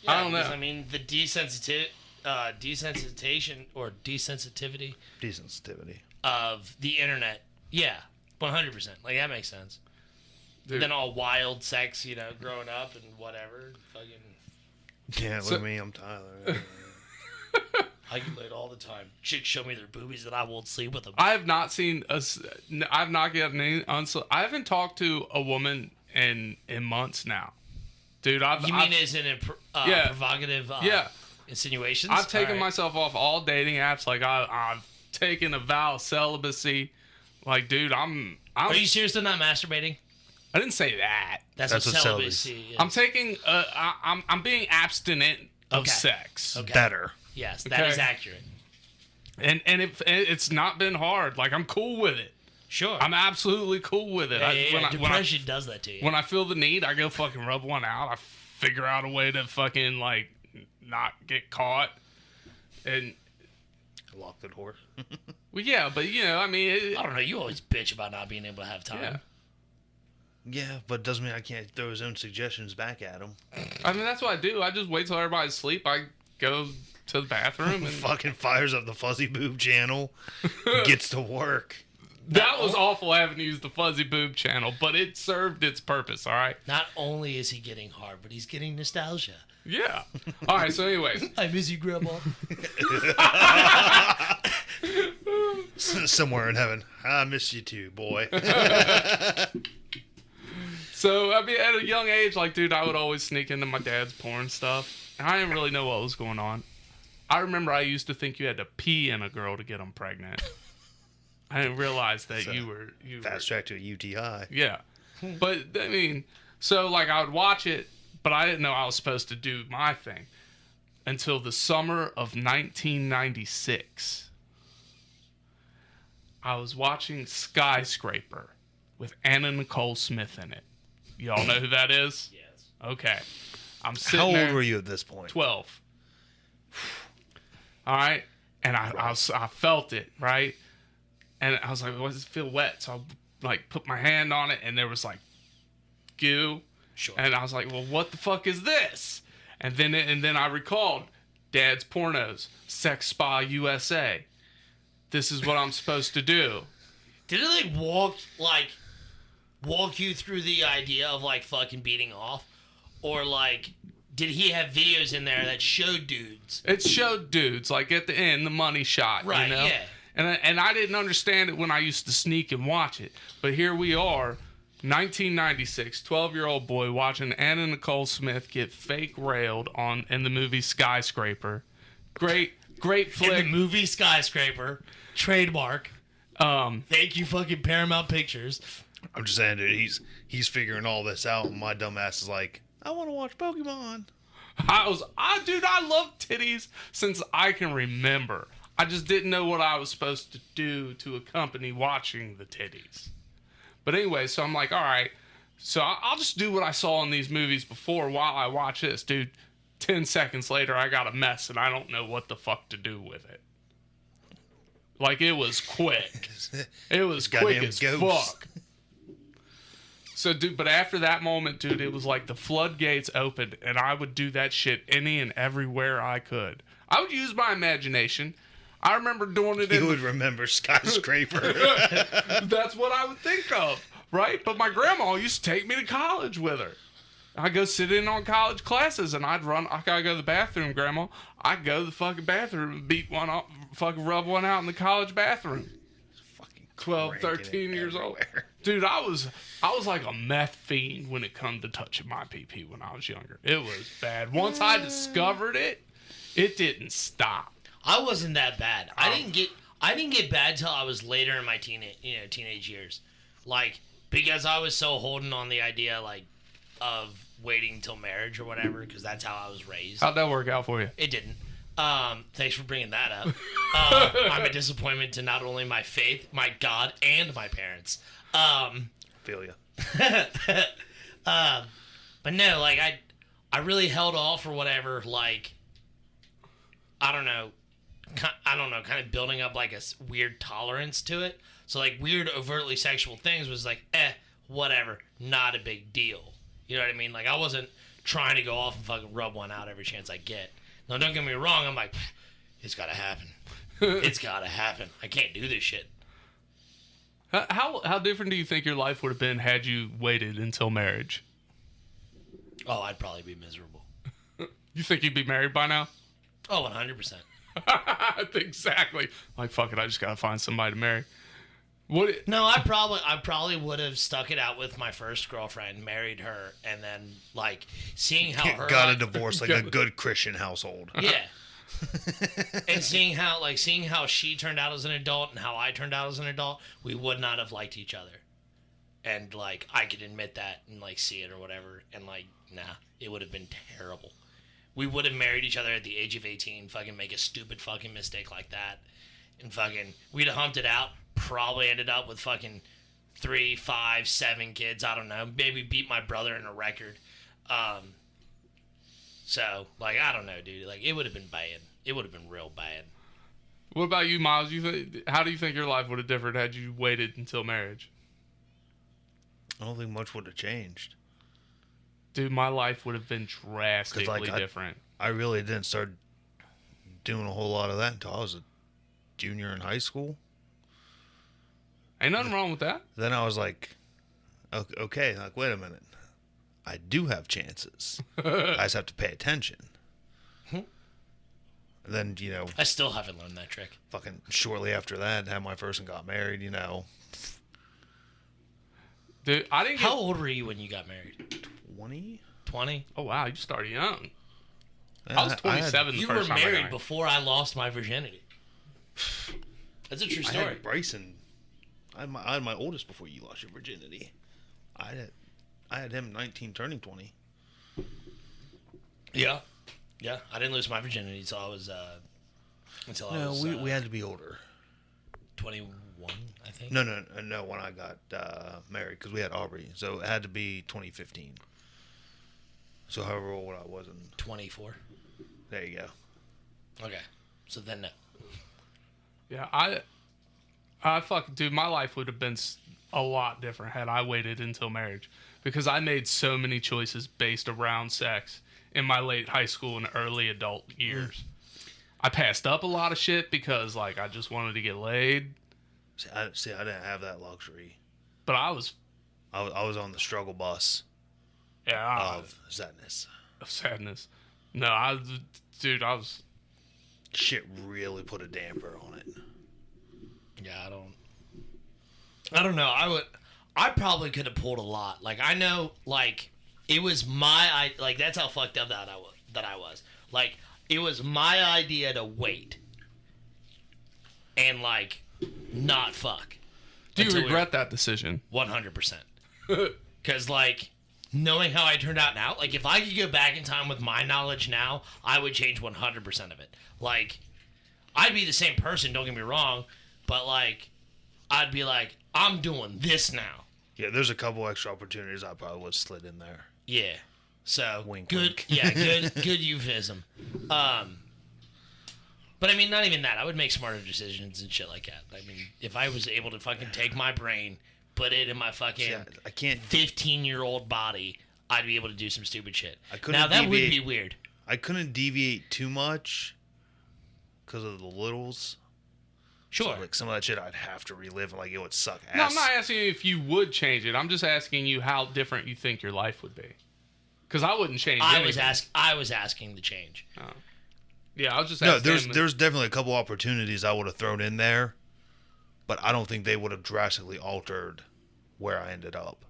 I don't know. because, I mean, the desensitization or desensitivity desensitivity. of the internet. Yeah, 100%. Like, that makes sense. Dude. Then all wild sex, growing up and whatever. Fucking, Yeah, look at me, I'm Tyler. I get laid all the time. Chicks show me their boobies and I won't sleep with them. I have not seen I've not gotten any I haven't talked to a woman in months now, dude. You mean as in yeah. provocative yeah. insinuations? I've taken All right. myself off all dating apps. Like I've taken a vow of celibacy. Like, dude, I'm Are you serious? They're not masturbating? I didn't say that. That's That's what what celibacy is. I'm taking I'm being abstinent of Okay. sex. Okay. Better. Yes, that Okay. is accurate. And it's not been hard. Like, I'm cool with it. Sure. I'm absolutely cool with it. Depression does that to you. When I feel the need, I go fucking rub one out. I figure out a way to fucking, like, not get caught. And, Lock the door. well, yeah, but, I mean... I don't know. You always bitch about not being able to have time. Yeah. Yeah, but it doesn't mean I can't throw his own suggestions back at him. I mean, that's what I do. I just wait till everybody's asleep. I go to the bathroom and... Fucking fires up the Fuzzy Boob channel. Gets to work. That was awful having to use the Fuzzy Boob channel, but it served its purpose, all right? Not only is he getting hard, but he's getting nostalgia. Yeah. All right, so anyways. I miss you, Grandma. Somewhere in heaven. I miss you too, boy. So, I mean, at a young age, like, dude, I would always sneak into my dad's porn stuff. And I didn't really know what was going on. I remember I used to think you had to pee in a girl to get them pregnant. I didn't realize that So, you were Fast track to a UTI. Yeah. But, I mean, so, like, I would watch it, but I didn't know I was supposed to do my thing until the summer of 1996. I was watching Skyscraper with Anna Nicole Smith in it. Y'all know who that is? Yes. Okay. I'm sitting How there. old were you at this point? 12. All right. And I felt it, right? And I was like, well, does it feel wet? So I like put my hand on it and there was like goo. Sure. And I was like, well, what the fuck is this? And then I recalled Dad's Pornos, Sex Spa USA. This is what I'm supposed to do. Did it walk you through the idea of like fucking beating off, or like did he have videos in there that showed dudes? It showed dudes, like at the end, the money shot, Right, you know? yeah. And I didn't understand it when I used to sneak and watch it. But here we are, 1996, 12-year-old boy watching Anna Nicole Smith get fake railed in the movie Skyscraper. Great In flick. the movie Skyscraper, trademark. Thank you, fucking Paramount Pictures. I'm just saying, dude, he's figuring all this out, and my dumb ass is like, I want to watch Pokemon. Dude, I love titties since I can remember. I just didn't know what I was supposed to do to accompany watching the titties. But anyway, so I'm like, all right, so I'll just do what I saw in these movies before while I watch this. Dude, 10 seconds later, I got a mess and I don't know what the fuck to do with it. Like, it was quick. It was quick Goddamn as ghost. fuck. So, dude, but after that moment, dude, it was like the floodgates opened, and I would do that shit any and everywhere I could. I would use my imagination. I remember doing it You would remember Skyscraper. That's what I would think of, right? But my grandma used to take me to college with her. I'd go sit in on college classes, and I'd run. I gotta go to the bathroom, Grandma. I'd go to the fucking bathroom and beat one up, fucking rub one out in the college bathroom. 12, 13 years old. Dude, I was like a meth fiend when it come to touching my pee-pee when I was younger. It was bad. Once I discovered it, it didn't stop. I wasn't that bad. I didn't get bad till I was later in my teenage years, like because I was so holding on the idea like of waiting till marriage or whatever, because that's how I was raised. How'd that work out for you? It didn't. Thanks for bringing that up. I'm a disappointment to not only my faith, my God, and my parents. Feel ya. But no, like I really held off or whatever. Like I don't know, kind of building up like a weird tolerance to it. So like weird, overtly sexual things was like, whatever, not a big deal. You know what I mean? Like I wasn't trying to go off and fucking rub one out every chance I get. Now don't get me wrong. I'm like, it's gotta happen. It's gotta happen. I can't do this shit. How different do you think your life would have been had you waited until marriage? Oh, I'd probably be miserable. You think you'd be married by now? Oh, 100%. Exactly. Like, fuck it, I just gotta find somebody to marry. No, I probably would have stuck it out with my first girlfriend, married her, and then like seeing how her Got a divorce like a good Christian household. yeah, and seeing how she turned out as an adult and how I turned out as an adult, we would not have liked each other, and like I could admit that and like see it or whatever, and like nah, it would have been terrible. We would have married each other at the age of 18, fucking make a stupid fucking mistake like that, and fucking we'd have humped it out. Probably ended up with fucking 3, 5, 7 kids. I don't know. Maybe beat my brother in a record. So, like, I don't know, dude. Like, it would have been bad. It would have been real bad. What about you, Miles? How do you think your life would have differed had you waited until marriage? I don't think much would have changed. Dude, my life would have been drastically different. I really didn't start doing a whole lot of that until I was a junior in high school. Ain't nothing wrong with that. Then I was like, okay, like, wait a minute. I do have chances. I just have to pay attention. And then, I still haven't learned that trick. fucking shortly after that, had my first and got married, Dude, I didn't get... How old were you when you got married? 20? 20? Oh, wow, you started young. I was 27 the You first were time I got married before I lost my virginity. That's a true I story. had Bryson. I had my oldest before you lost your virginity. I had him 19 turning 20. Yeah. Yeah, I didn't lose my virginity until I was We had to be older. 21, I think. No, when I got married, because we had Aubrey. So it had to be 2015. So however old I was in. 24. There you go. Okay. So then no. Yeah, I fucking... Dude, my life would have been a lot different had I waited until marriage. Because I made so many choices based around sex in my late high school and early adult years. I passed up a lot of shit because, like, I just wanted to get laid. See, I didn't have that luxury. But I was... I was on the struggle bus of sadness. Sadness. No, dude, I was... Shit really put a damper on it. Yeah, I don't know. I probably could have pulled a lot. Like, I know, like, it was like, that's how fucked up that I was. Like, it was my idea to wait and, like, not fuck. Do you regret that decision? 100%. Because, like, knowing how I turned out now, like, if I could go back in time with my knowledge now, I would change 100% of it. Like, I'd be the same person, don't get me wrong, but, like, I'd be like, I'm doing this now. Yeah, there's a couple extra opportunities I probably would have slid in there. Yeah. So, Wink, good. wink. Yeah, good euphemism. But I mean, not even that. I would make smarter decisions and shit like that. I mean, if I was able to fucking take my brain, put it in my fucking See, I can't. 15-year-old body, I'd be able to do some stupid shit. I couldn't Now, that would be deviate- weird. I couldn't deviate too much because of the littles. Sure. So, like, some of that shit I'd have to relive, and, like, it would suck ass. No, I'm not asking you if you would change it. I'm just asking you how different you think your life would be. Because I wouldn't change anything. I was asking to change. Yeah, I was just No, asking. there's definitely a couple opportunities I would have thrown in there, but I don't think they would have drastically altered where I ended up.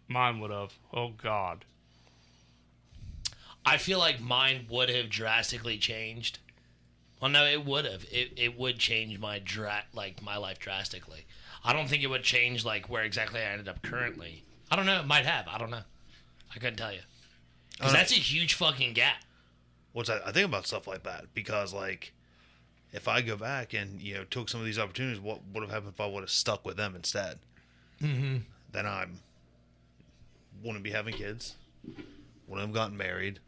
Mine would have. Oh, God. I feel like mine would have drastically changed. Well, no, it would have. It would change my life drastically. I don't think it would change like where exactly I ended up currently. I don't know. It might have. I don't know. I couldn't tell you. Because that's a huge fucking gap. I think about stuff like that because, like, if I go back and took some of these opportunities, what would have happened if I would have stuck with them instead? Mm-hmm. Then I wouldn't be having kids. Wouldn't have gotten married.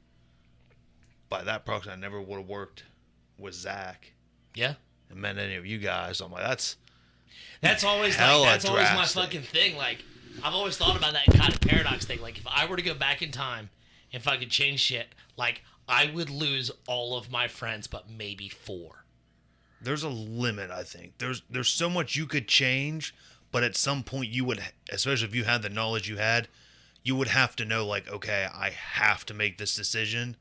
By that proxy, I never would have worked with Zach. Yeah. And met any of you guys. I'm like, that's always hella that's always my drastic. fucking thing. Like, I've always thought about that kind of paradox thing. Like, if I were to go back in time, if I could change shit, like, I would lose all of my friends, but maybe 4. There's a limit, I think. There's so much you could change, but at some point you would, especially if you had the knowledge you had, you would have to know, like, okay, I have to make this decision,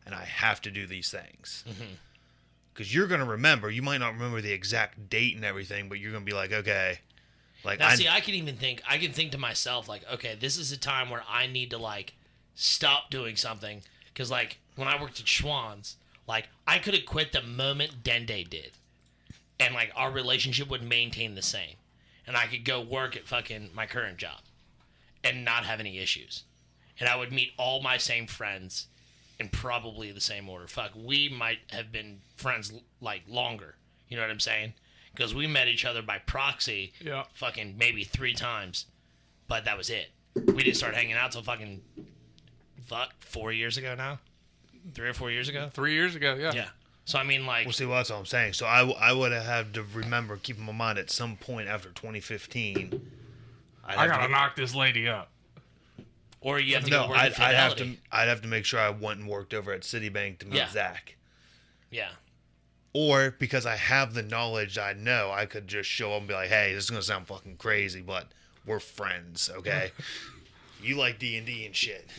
and I have to do these things. Because you're going to remember. You might not remember the exact date and everything, but you're going to be like, okay. Like, Now, see, I can think to myself, like, okay, this is a time where I need to, like, stop doing something. Because, like, when I worked at Schwann's, like, I could have quit the moment Dende did. And, like, our relationship would maintain the same. And I could go work at fucking my current job and not have any issues. And I would meet all my same friends in probably the same order. Fuck, we might have been friends, like, longer. You know what I'm saying? Because we met each other by proxy fucking maybe 3 times. But that was it. We didn't start hanging out till fucking 4 years ago now? 3 or 4 years ago? 3 years ago, yeah. Yeah. So, I mean, like... Well, see, well, that's what I'm saying. So I would have had to remember, keep in my mind, at some point after 2015, I gotta knock this lady up. Or you have to go No, work at Fidelity. I'd have to make sure I went and worked over at Citibank to meet Yeah. Zach. Yeah. Or because I have the knowledge I know, I could just show up and be like, hey, this is going to sound fucking crazy, but we're friends, okay? You like D&D and shit.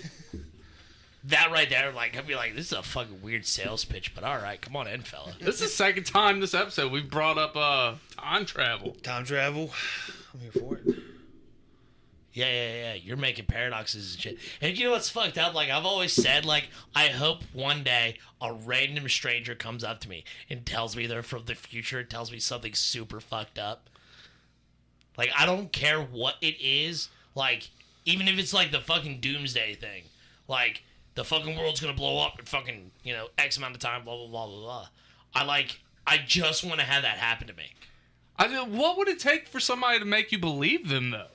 That right there, like, I'd be like, this is a fucking weird sales pitch, but all right, come on in, fella. This is the second time this episode we've brought up time travel. Time travel? I'm here for it. Yeah. You're making paradoxes and shit. And you know what's fucked up? Like, I've always said, like, I hope one day a random stranger comes up to me and tells me they're from the future, tells me something super fucked up. Like, I don't care what it is. Like, even if it's like the fucking doomsday thing. Like, the fucking world's gonna blow up in fucking, X amount of time, blah, blah, blah, blah, blah. I just want to have that happen to me. What would it take for somebody to make you believe them, though?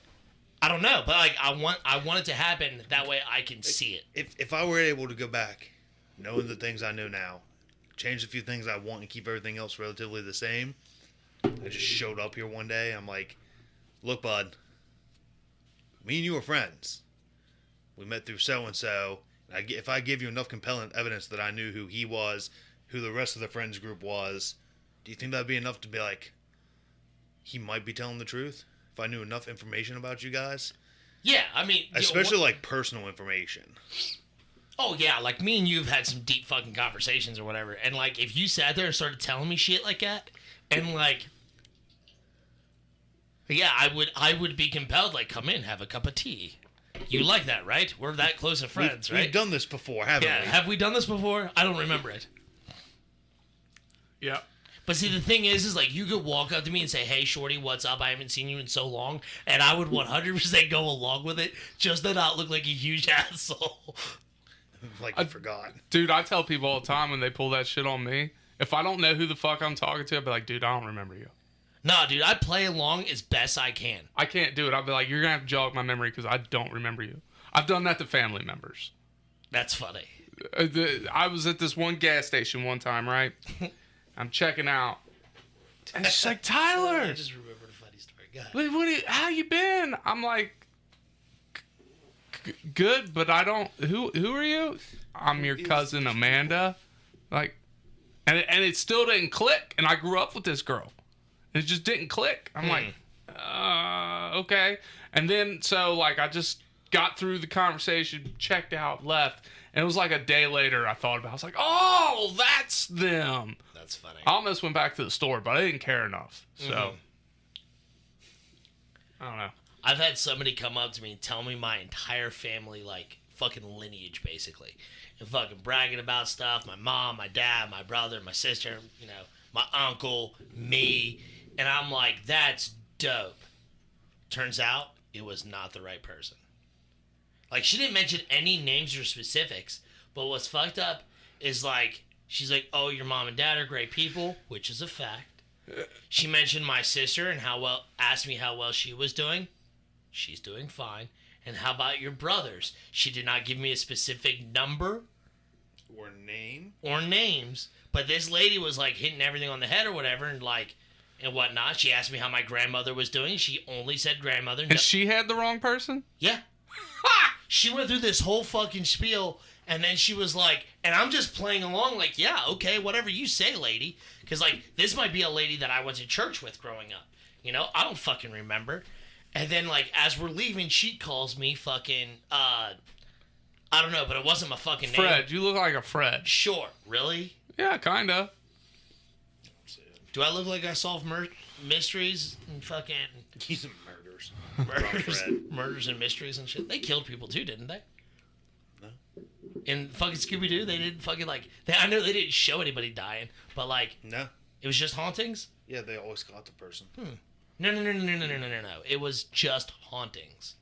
I don't know, but like I want it to happen. That way I can see it. If I were able to go back, knowing the things I know now, change a few things I want and keep everything else relatively the same, I just showed up here one day. I'm like, look, bud, me and you were friends. We met through so-and-so. If I give you enough compelling evidence that I knew who he was, who the rest of the friends group was, do you think that'd be enough to be like, he might be telling the truth? If I knew enough information about you guys? Yeah, I mean... Especially, like, personal information. Oh, yeah, like, me and you have had some deep fucking conversations or whatever, and, like, if you sat there and started telling me shit like that, and, like... Yeah, I would be compelled, like, come in, have a cup of tea. You like that, right? We're that close of friends, right? We've done this before, haven't we? Have we done this before? I don't remember it. Yeah. But see, the thing is like, you could walk up to me and say, hey, shorty, what's up? I haven't seen you in so long. And I would 100% go along with it just to not look like a huge asshole. Like, I forgot. Dude, I tell people all the time when they pull that shit on me, if I don't know who the fuck I'm talking to, I'll be like, dude, I don't remember you. Nah, dude, I play along as best I can. I can't do it. I'll be like, you're going to have to jog my memory because I don't remember you. I've done that to family members. That's funny. I was at this one gas station one time, right? I'm checking out. And she's like, Tyler. I just remembered a funny story. Go ahead. How you been? I'm like, good, but I don't. Who are you? I'm your cousin Amanda. Like, and it still didn't click. And I grew up with this girl. And it just didn't click. I'm like, okay. And then, so, like, I just got through the conversation, checked out, left. And it was like a day later I thought about it. I was like, oh, that's them. That's funny. I almost went back to the store, but I didn't care enough. So, I don't know. I've had somebody come up to me and tell me my entire family, like, fucking lineage, basically. And fucking bragging about stuff. My mom, my dad, my brother, my sister, my uncle, me. And I'm like, that's dope. Turns out, it was not the right person. Like, she didn't mention any names or specifics. But what's fucked up is, like, she's like, oh, your mom and dad are great people, which is a fact. She mentioned my sister and asked me how well she was doing. She's doing fine. And how about your brothers? She did not give me a specific number. Or name. Or names. But this lady was, like, hitting everything on the head or whatever, and, like, and whatnot. She asked me how my grandmother was doing. She only said grandmother. And she had the wrong person? Yeah. She went through this whole fucking spiel, and then she was like, and I'm just playing along like, yeah, okay, whatever you say, lady. Because, like, this might be a lady that I went to church with growing up. I don't fucking remember. And then, like, as we're leaving, she calls me fucking, I don't know, but it wasn't my fucking name. Fred. You look like a Fred. Sure. Really? Yeah, kinda. Do I look like I solve mysteries and fucking... He's a murders. Murders and mysteries and shit. They killed people too, didn't they? No. In fucking Scooby-Doo, they didn't fucking, like... I know they didn't show anybody dying, but, like... No. It was just hauntings? Yeah, they always got the person. No. It was just hauntings.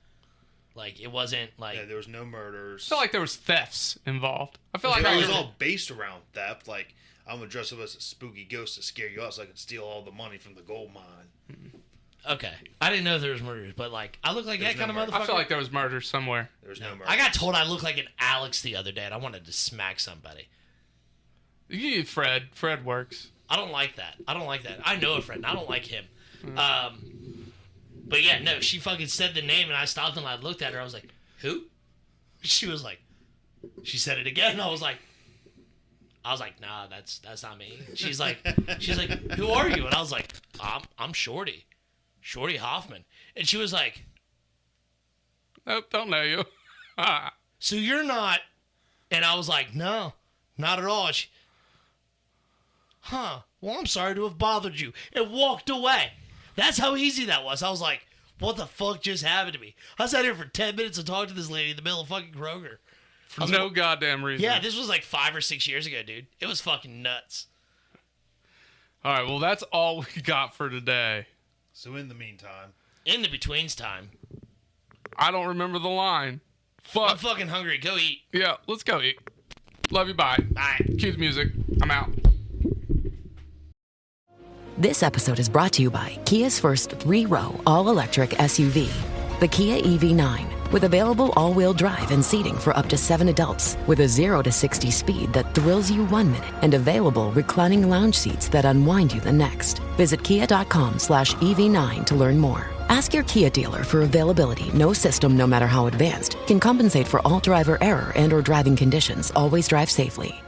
Like, it wasn't, like... Yeah, there was no murders. I feel like there was thefts involved. I feel like it was all based around theft. Like, I'm going to dress up as a spooky ghost to scare you out so I can steal all the money from the gold mine. Okay. I didn't know there was murders, but, like, I look like that kind of motherfucker. I feel like there was murder somewhere. There was no murder. I got told I looked like an Alex the other day, and I wanted to smack somebody. You, Fred. Fred works. I don't like that. I know a friend. I don't like him. But yeah, no, she fucking said the name, and I stopped and I looked at her. I was like, who? She was like, she said it again, and I was like, I was like, nah, that's not me. She's like, who are you? And I was like, I'm Shorty Hoffman. And she was like, Nope, don't know you. so you're not? And I was like, no, not at all. She, well, I'm sorry to have bothered you. And walked away. That's how easy that was. I was like, what the fuck just happened to me? I sat here for 10 minutes and talked to this lady in the middle of fucking Kroger. For no goddamn reason. Yeah, this was like 5 or 6 years ago, dude. It was fucking nuts. All right, well, that's all we got for today. So in the meantime, In the betweens time. I don't remember the line. Fuck. I'm fucking hungry. Go eat. Yeah, let's go eat. Love you, bye. Bye. Cue the music. I'm out. This episode is brought to you by Kia's first 3-row all-electric SUV, the Kia EV9, with available all-wheel drive and seating for up to 7 adults, with a 0 to 60 speed that thrills you 1 minute, and available reclining lounge seats that unwind you the next. Visit kia.com/EV9 to learn more. Ask your Kia dealer for availability. No system, no matter how advanced, can compensate for all driver error and/or driving conditions. Always drive safely.